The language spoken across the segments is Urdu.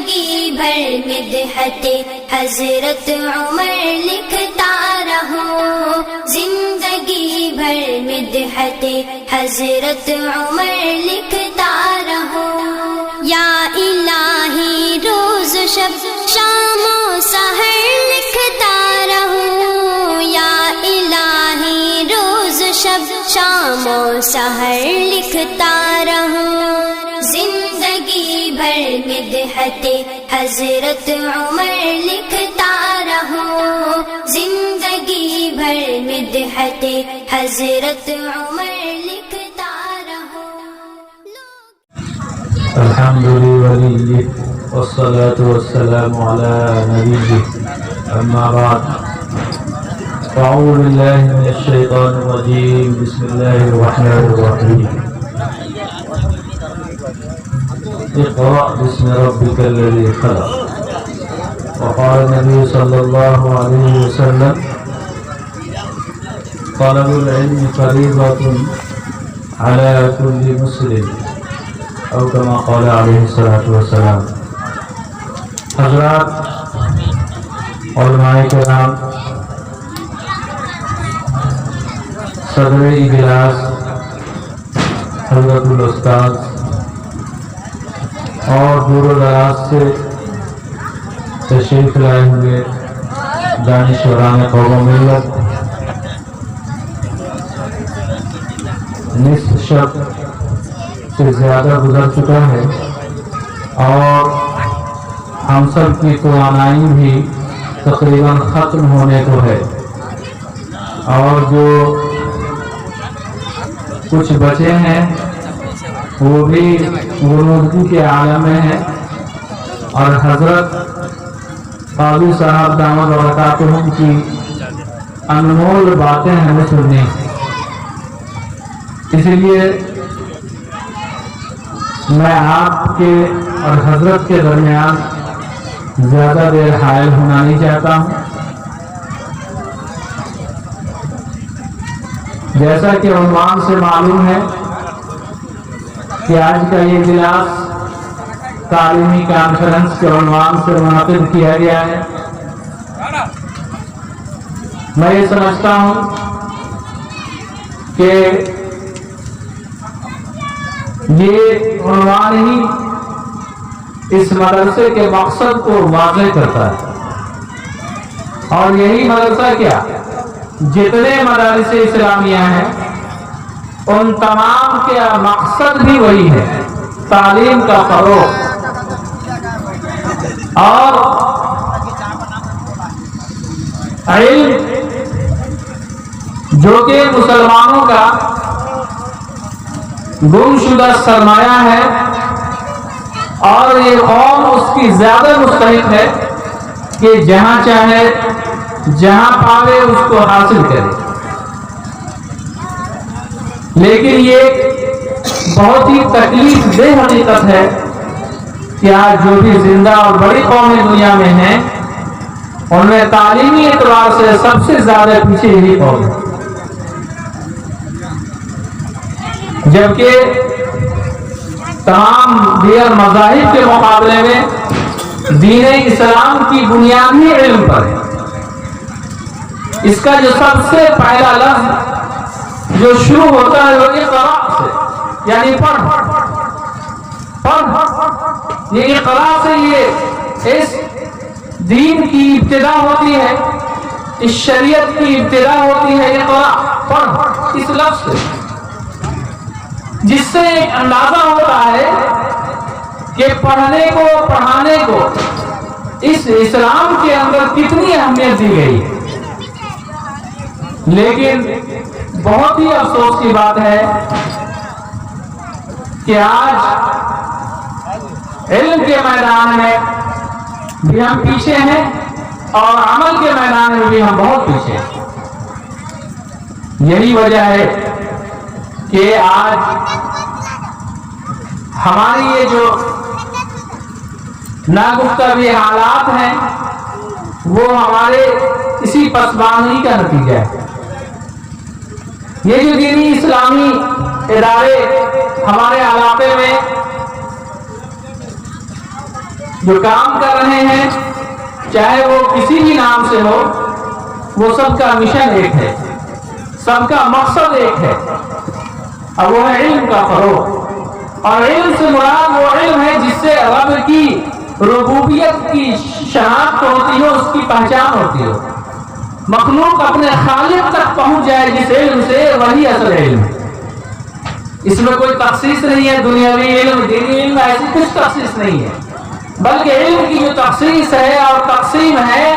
زندگی بھر مدحت حضرت عمر لکھتا رہوں، زندگی بھر مدحت حضرت عمر لکھتا رہوں، یا الہی روز شب شام و سحر لکھتا رہوں، یا الہی روز شب شام و سحر لکھتا رہوں، زندگی بھر مدحت حضرت عمر لکھتا رہوں، زندگی بھر مدحت حضرت عمر لکھتا رہوں۔ الحمد للہ والصلاة والسلام على نبیہ اما بعد، اعوذ باللہ من الشیطان الرجیم، بسم اللہ الرحمن الرحیم، اقرأ باسم ربک الذی خلق، وقال النبی صلی اللہ علیہ وسلم طلب العلم فریضۃ علی کل مسلم، او کما قال علیہ الصلاۃ والسلام۔ حضرات، علماء کرام، صدر اجلاس حضرت الاستاذ اور دور و دراز سے تشریف لائے ہوئے دانشوران قوم و ملت، نصف شب سے زیادہ گزر چکا ہے اور ہم سب کی توانائی بھی تقریباً ختم ہونے کو ہے، اور جو کچھ بچے ہیں وہ بھی غنودگی کے عالم میں ہیں، اور حضرت قاضی صاحب دامت برکاتہم کی انمول باتیں ہمیں سننی ہیں، اسی لیے میں آپ کے اور حضرت کے درمیان زیادہ دیر حائل ہونا نہیں چاہتا ہوں۔ جیسا کہ عنوان سے معلوم ہے کہ آج کا یہ اجلاس تعلیمی کانفرنس کے عنوان سے منعقد کیا گیا ہے، میں یہ سمجھتا ہوں کہ یہ عنوان ہی اس مدرسے کے مقصد کو واضح کرتا ہے، اور یہی مدرسہ کیا جتنے مدارس اسلامیہ ہیں ان تمام کا مقصد بھی وہی ہے، تعلیم کا فروغ، اور علم جو کہ مسلمانوں کا گمشدہ سرمایہ ہے، اور یہ قوم اس کی زیادہ مستحق ہے کہ جہاں چاہے جہاں پاوے اس کو حاصل کرے، لیکن یہ بہت ہی تکلیف دہ حقیقت ہے کہ آج جو بھی زندہ اور بڑی قومیں دنیا میں ہیں ان میں تعلیمی اعتبار سے سب سے زیادہ پیچھے یہی قوم ہے، جبکہ تمام دیگر مذاہب کے مقابلے میں دین اسلام کی بنیاد ہی علم پر ہے۔ اس کا جو سب سے پہلا لفظ جو شروع ہوتا ہے وہ اقرا سے، یعنی پڑھ، یہ اقرا سے یہ اس دین کی ابتدا ہوتی ہے، اس شریعت کی ابتدا ہوتی ہے، اقرا پڑھ، اس لفظ سے، جس سے ایک اندازہ ہوتا ہے کہ پڑھنے کو پڑھانے کو اس اسلام کے اندر کتنی اہمیت دی گئی ہے۔ لیکن بہت ہی افسوس کی بات ہے کہ آج علم کے میدان میں بھی ہم پیچھے ہیں اور عمل کے میدان میں بھی ہم بہت پیچھے ہیں۔ یہی وجہ ہے کہ آج ہماری یہ جو ناگفتہ بھی حالات ہیں وہ ہمارے اسی پسماندگی کا نتیجہ ہے۔ یہ جو دینی اسلامی ادارے ہمارے علاقے میں جو کام کر رہے ہیں چاہے وہ کسی بھی نام سے ہو، وہ سب کا مشن ایک ہے، سب کا مقصد ایک ہے، اور وہ ہے علم کا فروغ۔ اور علم سے مراد وہ علم ہے جس سے رب کی ربوبیت کی شناخت ہوتی ہو، اس کی پہچان ہوتی ہو، مخلوق اپنے خالق تک پہنچ جائے جس علم سے، وہی اصل علم ہے۔ اس میں کوئی تخصیص نہیں ہے، دنیاوی علم، دینی علم، ایسی کچھ تخصیص نہیں ہے، بلکہ علم کی جو تخصیص ہے اور تقسیم ہے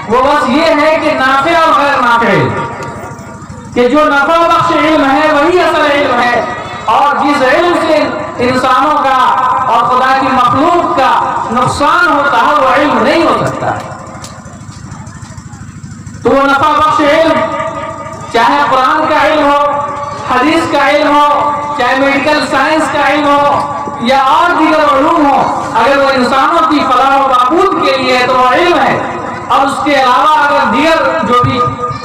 وہ بس یہ ہے کہ نافع اور غیر نافع علم، کہ جو نفع بخش علم ہے وہی اصل علم ہے، اور جس علم سے انسانوں کا اور خدا کی مخلوق کا نقصان ہوتا ہے وہ علم نہیں ہو سکتا ہے۔ تو وہ نفع بخش علم، چاہے قرآن کا علم ہو، حدیث کا علم ہو، چاہے میڈیکل سائنس کا علم ہو یا اور دیگر علوم ہو، اگر وہ انسانوں کی فلاح و بہبود کے لیے ہے تو وہ علم ہے، اور اس کے علاوہ اگر دیگر جو بھی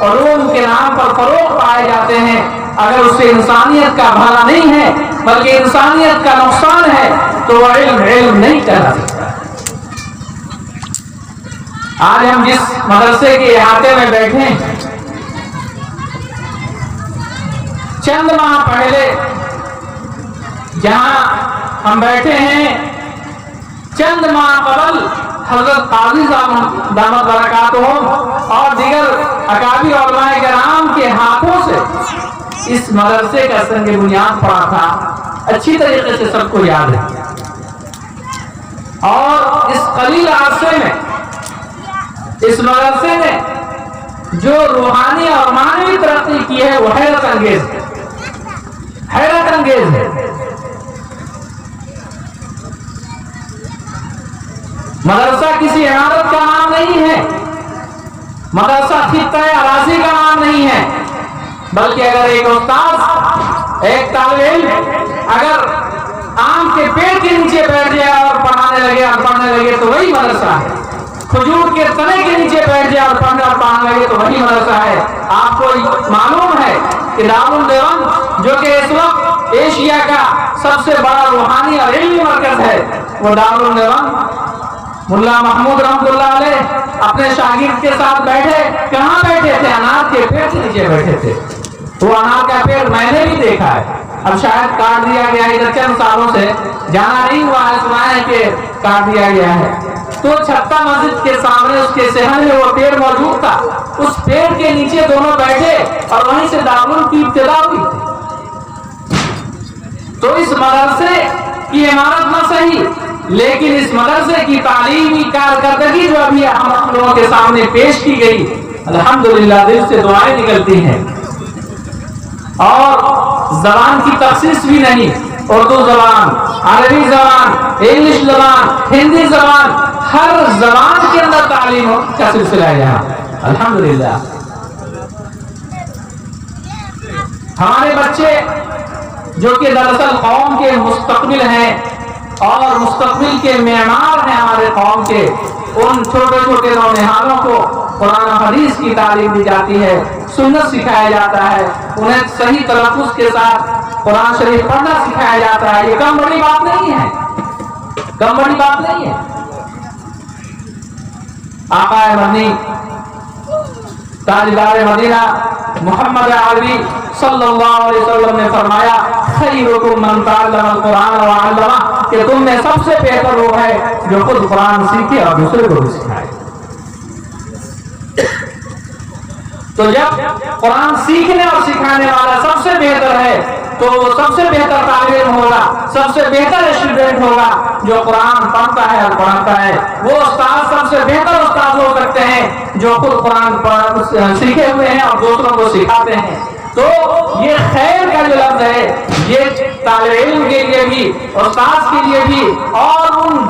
علوم کے نام پر فروغ پائے جاتے ہیں، اگر اس سے انسانیت کا بھلا نہیں ہے بلکہ انسانیت کا نقصان ہے تو وہ علم علم نہیں کہلا سکتا۔ آج ہم جس مدرسے کے احاطے میں بیٹھے ہیں، چند ماہ پہلے جہاں ہم بیٹھے ہیں، چند ماہ قبل حضرت قاضی صاحب دامت برکاتہم اور دیگر اکابر علماء کرام کے ہاتھوں سے اس مدرسے کا سنگ بنیاد پڑا تھا، اچھی طریقے سے سب کو یاد ہے۔ اور اس قلیل عرصے میں اس مدرسے نے جو روحانی اور معنوی ترقی کی ہے وہ حیرت انگیز ہے، حیرت انگیز ہے۔ مدرسہ کسی عمارت کا نام نہیں ہے، مدرسہ خطہ اراضی کا نام نہیں ہے، بلکہ اگر ایک استاد، ایک طالب علم اگر آم کے پیڑ کے نیچے بیٹھ جائے اور پڑھانے لگے اور پڑھنے لگے تو وہی مدرسہ ہے، کھجور کے تنے کے نیچے بیٹھ جائے اور پڑھنے اور پڑھانے لگے تو وہی مدرسہ ہے۔ آپ کو معلوم ہے کہ دارالدیوبند جو کہ اس وقت ایشیا کا سب سے بڑا روحانی اور علمی مرکز ہے، وہ دارالدیوبند ملا محمود رحمۃ اللہ علیہ اپنے شاگرد کے ساتھ بیٹھے، کہاں بیٹھے تھے؟ انار کے پیڑ کے نیچے بیٹھے تھے۔ وہ انار کا پیڑ میں نے بھی دیکھا ہے، اب شاید کاٹ دیا گیا ہے، ادھر چند سالوں سے جانا نہیں ہوا ہے، سنا ہے کہ کاٹ دیا گیا ہے۔ تو چھتہ مسجد کے سامنے اس کے صحن میں وہ پیڑ موجود تھا، اس پیڑ کے نیچے دونوں بیٹھے اور وہیں سے دارالعلوم کی ابتدا ہوئی تھی۔ تو اس مدرسے کی عمارت نہ صحیح، لیکن اس مدرسے کی تعلیمی کارکردگی جو ابھی ہم لوگوں کے سامنے پیش کی گئی، الحمدللہ دل سے دعائیں نکلتی ہیں۔ اور زبان کی تخصیص بھی نہیں، اردو زبان، عربی زبان، انگلش زبان، ہندی زبان، ہر زبان کے اندر تعلیم کا سلسلہ ہے یہاں، الحمدللہ۔ ہمارے بچے جو کہ دراصل قوم کے مستقبل ہیں اور مستقبل کے معمار ہیں ہمارے قوم کے، ان چھوٹے چھوٹے نونہالوں کو قرآن و حدیث کی تعلیم دی جاتی ہے، سنت سکھایا جاتا ہے، انہیں صحیح تلفظ کے ساتھ قرآن شریف پڑھنا سکھایا جاتا ہے۔ یہ کم بڑی بات نہیں ہے، کم بڑی بات نہیں ہے۔ آقا مدنی تاجدار مدینہ محمد عربی صلی اللہ علیہ وسلم نے فرمایا، خیرکم من تعلم القرآن وعلمہ، کہ تم میں سب سے بہتر وہ ہے جو خود قرآن سیکھے اور دوسرے کو بھی سکھائے۔ تو جب قرآن سیکھنے اور سکھانے والا سب سے بہتر ہے تو وہ سب سے بہتر طالب علم ہوگا، سب سے بہتر اسٹوڈنٹ ہوگا جو قرآن پڑھتا ہے اور پڑھاتا ہے۔ وہ استاد سب سے بہتر استاد ہو سکتے ہیں جو خود قرآن سیکھے ہوئے ہیں اور دوسروں کو سکھاتے ہیں۔ تو یہ خیر کا جو لفظ ہے یہ طالب علم کے لیے بھی، استاد کے لیے بھی، اور ان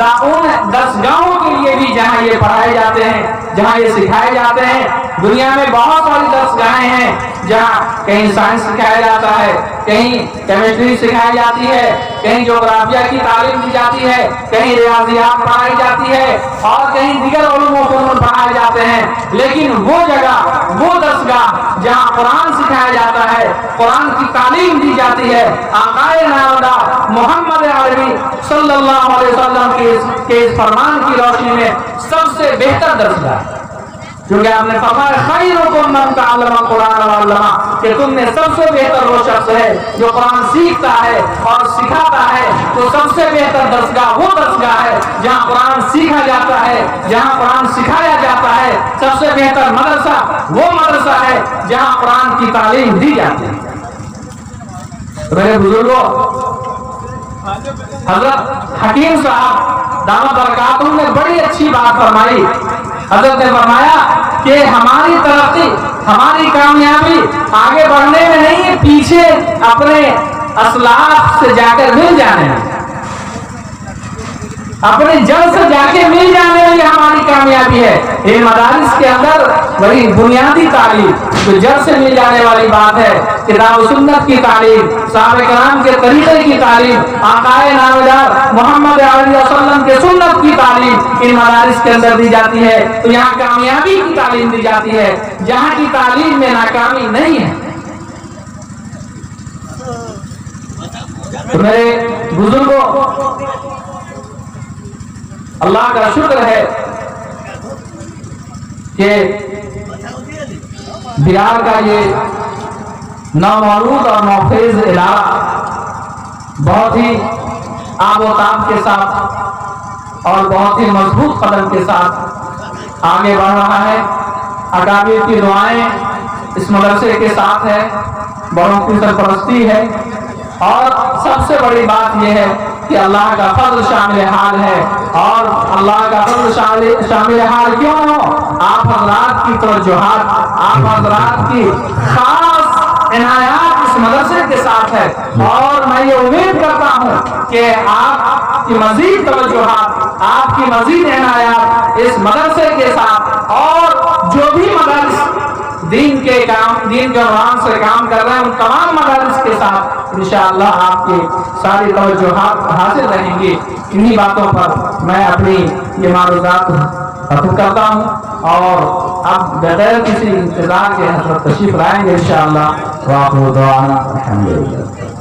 درسگاہوں کے لیے بھی جہاں یہ پڑھائے جاتے ہیں، جہاں یہ سکھائے جاتے ہیں۔ دنیا میں بہت ساری درسگاہیں ہیں جہاں کہیں سائنس سکھایا جاتا ہے، کہیں کیمسٹری سکھائی جاتی ہے، کہیں جغرافیہ کی تعلیم دی جاتی ہے، کہیں ریاضیات پڑھائی جاتی ہے اور کہیں دیگر علوم و فنون پڑھائے جاتے ہیں۔ لیکن وہ جگہ، وہ درسگاہ جہاں قرآن سکھایا جاتا ہے، قرآن کی تعلیم دی جاتی ہے، آقائے نامدار محمد عربی صلی اللہ علیہ وسلم کے اس فرمان کی روشنی میں سب سے بہتر درسگاہ ہے، کیونکہ آپ نے فرمایا خیرکم من تعلم القرآن وعلمہ، کہ تم میں سب سے بہتر وہ شخص ہے جو قرآن سیکھتا ہے اور سکھاتا ہے۔ تو سب سے بہتر درسگاہ وہ درسگاہ ہے جہاں قرآن سیکھا جاتا ہے، جہاں قرآن سکھایا جاتا ہے۔ سب سے بہتر مدرسہ وہ مدرسہ ہے جہاں قرآن کی تعلیم دی جاتی ہے۔ میرے بزرگوں، حضرت حکیم صاحب دامت برکاتہ نے بڑی اچھی بات فرمائی۔ حضرت نے فرمایا کہ ہماری ترقی، ہماری کامیابی آگے بڑھنے میں نہیں ہے، پیچھے اپنے اسلاف سے جا کر مل جانے میں، اپنے جڑ سے جا کے مل جانے میں ہماری کامیابی ہے۔ ان مدارس کے اندر وہی بنیادی تعلیم جو جڑ سے مل جانے والی بات ہے، کتاب و سنت کی تعلیم، صحابہ کرام کے طریقے کی تعلیم، آقا نامدار محمد علیہ وسلم کے سنت کی تعلیم ان مدارس کے اندر دی جاتی ہے۔ تو یہاں کامیابی کی تعلیم دی جاتی ہے، جہاں کی تعلیم میں ناکامی نہیں ہے۔ تو میرے بزرگوں، اللہ کا شکر ہے کہ بہار کا یہ نومولود اور نوخیز علاقہ بہت ہی آب و تاب کے ساتھ اور بہت ہی مضبوط قدم کے ساتھ آگے بڑھ رہا ہے۔ اکابر کی دعائیں اس مدرسے کے ساتھ ہے، بڑوں کی سرپرستی ہے، اور سب سے بڑی بات یہ ہے کہ اللہ کا فضل شامل حال ہے۔ اور اللہ کا فضل شامل حال کیوں ہو؟ آپ حضرات کی توجہات، آپ حضرات کی خاص عنایات اس مدرسے کے ساتھ ہے، اور میں یہ امید کرتا ہوں کہ آپ کی مزید توجہات، آپ کی مزید عنایات اس مدرسے کے ساتھ، اور جو بھی مدارس دین کے عنوان سے کام کر رہے ہیں ان تمام مدارس کے ساتھ انشاءاللہ آپ کی ساری توجہات حاصل رہیں گی۔ انہی باتوں پر میں اپنی یہ معروضات ختم کرتا ہوں، اور اب بغیر کسی انتظار کے حضرت تشریف لائیں گے انشاءاللہ۔ وآخر دعوانا الحمدللہ۔